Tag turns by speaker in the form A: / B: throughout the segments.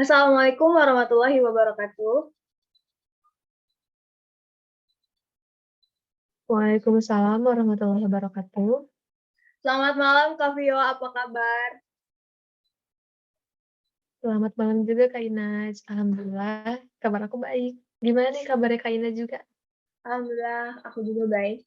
A: Assalamualaikum warahmatullahi wabarakatuh.
B: Waalaikumsalam warahmatullahi wabarakatuh.
A: Selamat malam Kak Vio, apa kabar?
B: Selamat malam juga Kak Inas. Alhamdulillah, kabar aku baik. Gimana nih kabarnya Kak Ina juga?
A: Alhamdulillah, aku juga baik.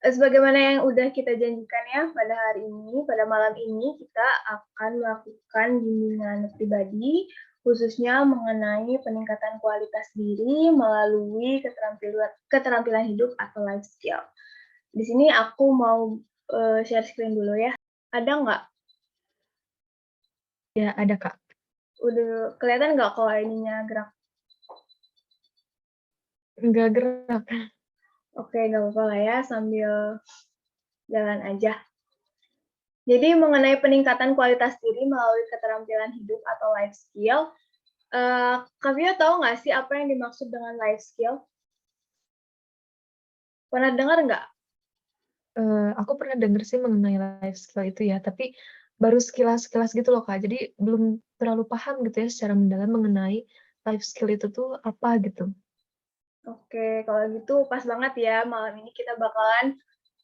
A: Sebagaimana yang udah kita janjikan ya, pada hari ini, pada malam ini kita akan melakukan bimbingan pribadi, khususnya mengenai peningkatan kualitas diri melalui keterampilan hidup atau life skill. Di sini aku mau share screen dulu ya. Ada nggak?
B: Ya, ada Kak.
A: Udah kelihatan nggak kalau ininya gerak?
B: Enggak gerak.
A: Oke, nggak apa-apa lah ya, sambil jalan aja. Jadi mengenai peningkatan kualitas diri melalui keterampilan hidup atau life skill, Kak Vio tahu nggak sih apa yang dimaksud dengan life skill? Pernah dengar nggak?
B: Aku pernah denger sih mengenai life skill itu ya, tapi baru sekilas-sekilas gitu loh Kak. Jadi belum terlalu paham gitu ya secara mendalam mengenai life skill itu tuh apa gitu.
A: Oke, kalau gitu pas banget ya, malam ini kita bakalan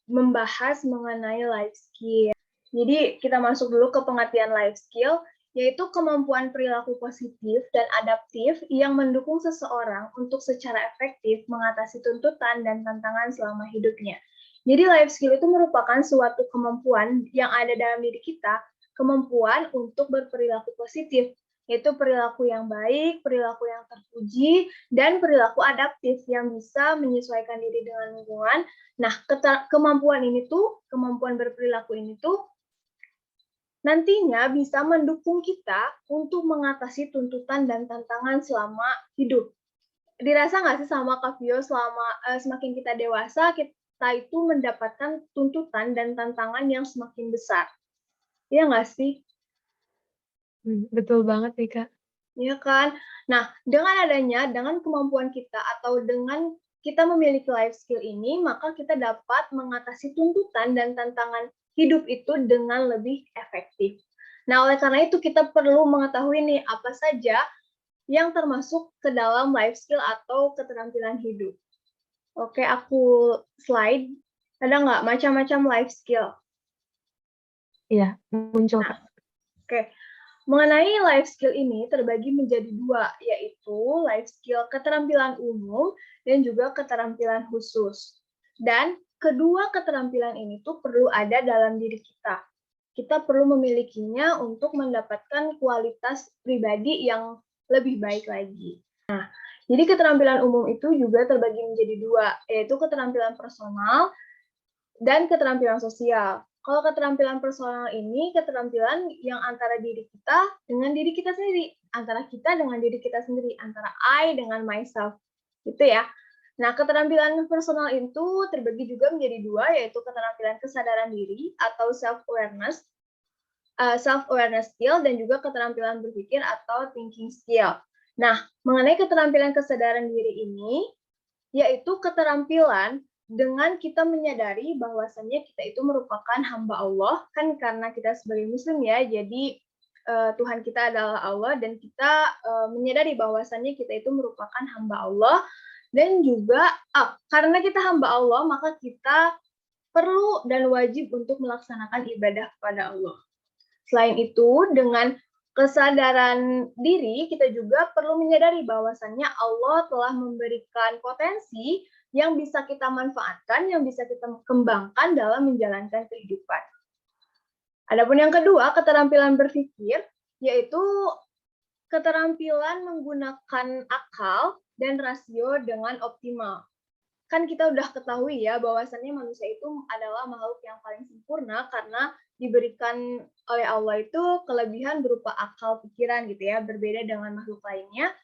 A: membahas mengenai life skill. Jadi kita masuk dulu ke pengertian life skill, yaitu kemampuan perilaku positif dan adaptif yang mendukung seseorang untuk secara efektif mengatasi tuntutan dan tantangan selama hidupnya. Jadi life skill itu merupakan suatu kemampuan yang ada dalam diri kita, kemampuan untuk berperilaku positif, yaitu perilaku yang baik, perilaku yang terpuji, dan perilaku adaptif yang bisa menyesuaikan diri dengan lingkungan. Nah, kemampuan berperilaku ini tuh nantinya bisa mendukung kita untuk mengatasi tuntutan dan tantangan selama hidup. Dirasa nggak sih sama Kak Vio, semakin kita dewasa, kita itu mendapatkan tuntutan dan tantangan yang semakin besar. Iya nggak sih?
B: Betul banget nih Kak.
A: Iya kan? Nah, dengan kemampuan kita atau dengan kita memiliki life skill ini, maka kita dapat mengatasi tuntutan dan tantangan hidup itu dengan lebih efektif. Nah, oleh karena itu kita perlu mengetahui nih apa saja yang termasuk ke dalam life skill atau keterampilan hidup. Oke, aku slide. Ada nggak macam-macam life skill?
B: Iya, muncul
A: Nah,
B: Kak.
A: oke. Mengenai life skill ini terbagi menjadi dua, yaitu life skill keterampilan umum dan juga keterampilan khusus. Dan kedua keterampilan ini tuh perlu ada dalam diri kita. Kita perlu memilikinya untuk mendapatkan kualitas pribadi yang lebih baik lagi. Jadi keterampilan umum itu juga terbagi menjadi dua, yaitu keterampilan personal dan keterampilan sosial. Kalau keterampilan personal ini keterampilan yang antara diri kita dengan diri kita sendiri, antara kita dengan diri kita sendiri, antara I dengan myself, gitu ya. Nah, keterampilan personal itu terbagi juga menjadi dua, yaitu keterampilan kesadaran diri atau self-awareness skill dan juga keterampilan berpikir atau thinking skill. Nah, mengenai keterampilan kesadaran diri ini, yaitu keterampilan dengan kita menyadari bahwasannya kita itu merupakan hamba Allah, kan karena kita sebagai muslim ya, jadi Tuhan kita adalah Allah dan kita menyadari bahwasannya kita itu merupakan hamba Allah dan juga karena kita hamba Allah maka kita perlu dan wajib untuk melaksanakan ibadah kepada Allah. Selain itu, dengan kesadaran diri, kita juga perlu menyadari bahwasannya Allah telah memberikan potensi yang bisa kita manfaatkan, yang bisa kita kembangkan dalam menjalankan kehidupan. Adapun yang kedua, keterampilan berpikir, yaitu keterampilan menggunakan akal dan rasio dengan optimal. Kan kita udah ketahui ya bahwasannya manusia itu adalah makhluk yang paling sempurna karena diberikan oleh Allah itu kelebihan berupa akal pikiran gitu ya, berbeda dengan makhluk lainnya.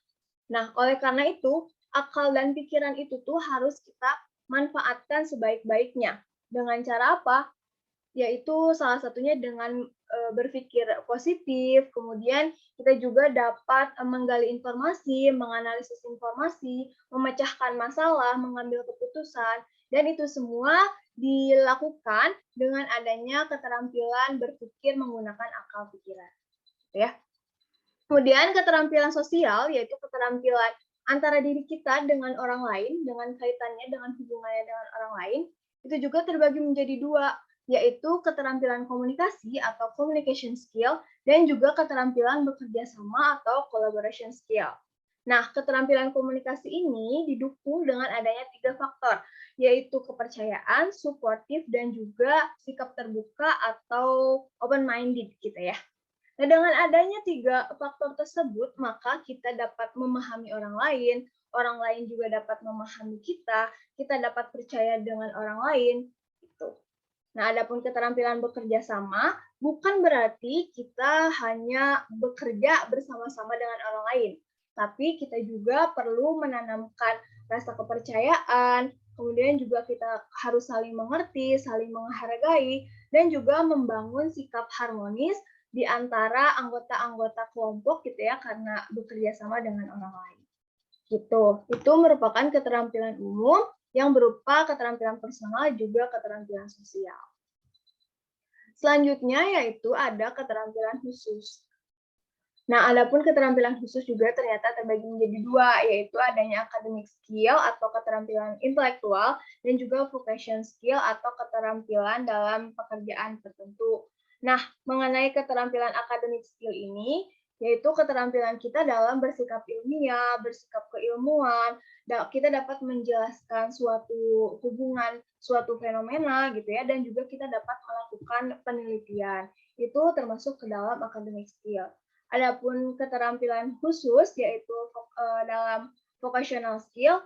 A: Nah, oleh karena itu, akal dan pikiran itu tuh harus kita manfaatkan sebaik-baiknya. Dengan cara apa? Yaitu salah satunya dengan berpikir positif, kemudian kita juga dapat menggali informasi, menganalisis informasi, memecahkan masalah, mengambil keputusan, dan itu semua dilakukan dengan adanya keterampilan berpikir menggunakan akal pikiran. Ya. Kemudian keterampilan sosial, yaitu keterampilan antara diri kita dengan orang lain, dengan kaitannya dengan hubungannya dengan orang lain, itu juga terbagi menjadi dua, yaitu keterampilan komunikasi atau communication skill, dan juga keterampilan bekerja sama atau collaboration skill. Nah, keterampilan komunikasi ini didukung dengan adanya 3 faktor, yaitu kepercayaan, suportif, dan juga sikap terbuka atau open-minded gitu ya. Nah, dengan adanya 3 faktor tersebut, maka kita dapat memahami orang lain juga dapat memahami kita dapat percaya dengan orang lain, gitu. Nah, adapun keterampilan bekerja sama, bukan berarti kita hanya bekerja bersama-sama dengan orang lain, tapi kita juga perlu menanamkan rasa kepercayaan, kemudian juga kita harus saling mengerti, saling menghargai, dan juga membangun sikap harmonis di antara anggota-anggota kelompok gitu ya, karena bekerja sama dengan orang lain. Gitu. Itu merupakan keterampilan umum yang berupa keterampilan personal juga keterampilan sosial. Selanjutnya yaitu ada keterampilan khusus. Nah, adapun keterampilan khusus juga ternyata terbagi menjadi dua, yaitu adanya academic skill atau keterampilan intelektual dan juga vocation skill atau keterampilan dalam pekerjaan tertentu. Nah, mengenai keterampilan academic skill ini, yaitu keterampilan kita dalam bersikap ilmiah, bersikap keilmuan, kita dapat menjelaskan suatu hubungan, suatu fenomena gitu ya, dan juga kita dapat melakukan penelitian. Itu termasuk ke dalam academic skill. Adapun keterampilan khusus yaitu dalam vocational skill,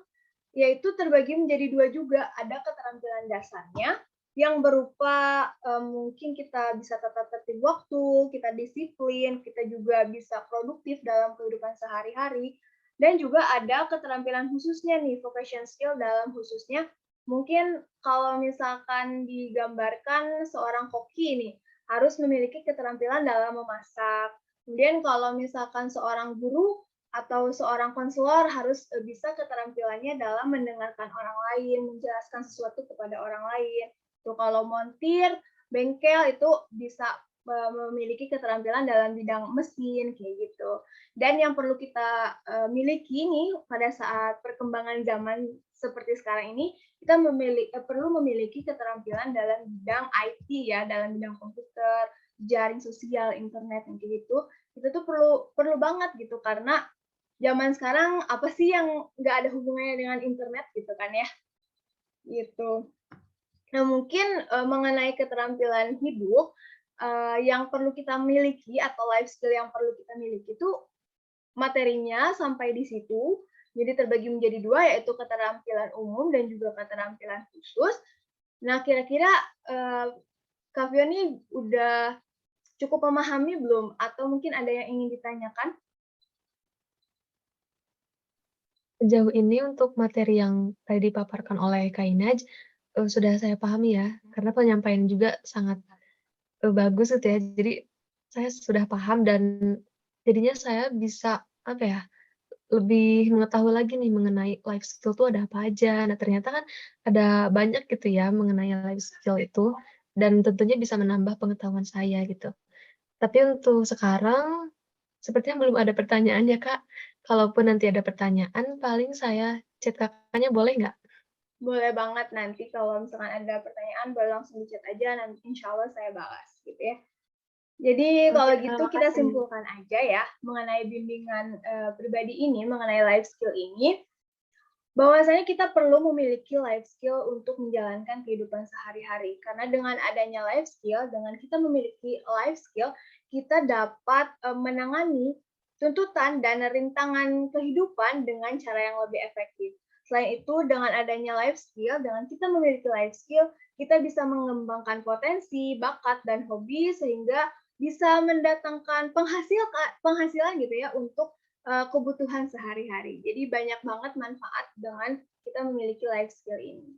A: yaitu terbagi menjadi dua juga. Ada keterampilan dasarnya yang berupa mungkin kita bisa tata tertib waktu, kita disiplin, kita juga bisa produktif dalam kehidupan sehari-hari. Dan juga ada keterampilan khususnya nih, vocation skill dalam khususnya mungkin kalau misalkan digambarkan seorang koki nih, harus memiliki keterampilan dalam memasak. Kemudian kalau misalkan seorang guru atau seorang konselor harus bisa keterampilannya dalam mendengarkan orang lain, menjelaskan sesuatu kepada orang lain. Tuh kalau montir, bengkel itu bisa memiliki keterampilan dalam bidang mesin kayak gitu. Dan yang perlu kita miliki nih pada saat perkembangan zaman seperti sekarang ini, kita perlu memiliki keterampilan dalam bidang IT ya, dalam bidang komputer, jaring sosial, internet yang kayak gitu. Itu tuh perlu banget gitu karena zaman sekarang apa sih yang nggak ada hubungannya dengan internet gitu kan ya, gitu. Nah mungkin mengenai keterampilan hidup yang perlu kita miliki atau life skill yang perlu kita miliki itu materinya sampai di situ. Jadi terbagi menjadi dua yaitu keterampilan umum dan juga keterampilan khusus. Nah kira-kira Kak Fion nih udah cukup memahami belum? Atau mungkin ada yang ingin ditanyakan?
B: Sejauh ini untuk materi yang tadi dipaparkan oleh Kak Inaj, sudah saya pahami ya, karena penyampaian juga sangat, bagus gitu ya. Jadi saya sudah paham dan jadinya saya bisa, apa ya, lebih mengetahui lagi nih mengenai life skill tuh ada apa aja. Nah, ternyata kan ada banyak gitu ya mengenai life skill itu, dan tentunya bisa menambah pengetahuan saya gitu. Tapi untuk sekarang, sepertinya belum ada pertanyaan ya, Kak. Kalaupun nanti ada pertanyaan, paling saya chat Kakaknya boleh nggak?
A: Boleh banget nanti kalau misalkan ada pertanyaan boleh langsung di-chat aja, nanti insya Allah saya balas gitu ya. Jadi
B: Oke,
A: kalau
B: Kak,
A: gitu kita
B: makasih.
A: simpulkan aja ya mengenai bimbingan pribadi ini, mengenai life skill ini, bahwasanya kita perlu memiliki life skill untuk menjalankan kehidupan sehari-hari. Karena dengan adanya life skill, dengan kita memiliki life skill, kita dapat menangani tuntutan dan rintangan kehidupan dengan cara yang lebih efektif. Selain itu, dengan adanya life skill, dengan kita memiliki life skill, kita bisa mengembangkan potensi, bakat, dan hobi sehingga bisa mendatangkan penghasilan gitu ya untuk kebutuhan sehari-hari. Jadi banyak banget manfaat dengan kita memiliki life skill ini.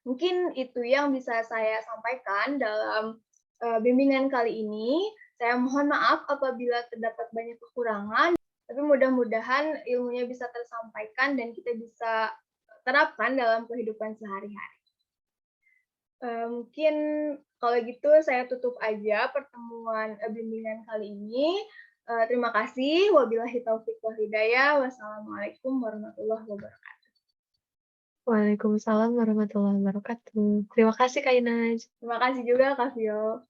A: Mungkin itu yang bisa saya sampaikan dalam bimbingan kali ini. Saya mohon maaf apabila terdapat banyak kekurangan, tapi mudah-mudahan ilmunya bisa tersampaikan dan kita bisa terapkan dalam kehidupan sehari-hari. Mungkin kalau gitu saya tutup aja pertemuan bimbingan kali ini. Terima kasih. Wabillahi taufiq wal hidayah. Wassalamualaikum warahmatullahi wabarakatuh.
B: Waalaikumsalam warahmatullahi wabarakatuh. Terima kasih Kak Inaj.
A: Terima kasih juga Kak Vio.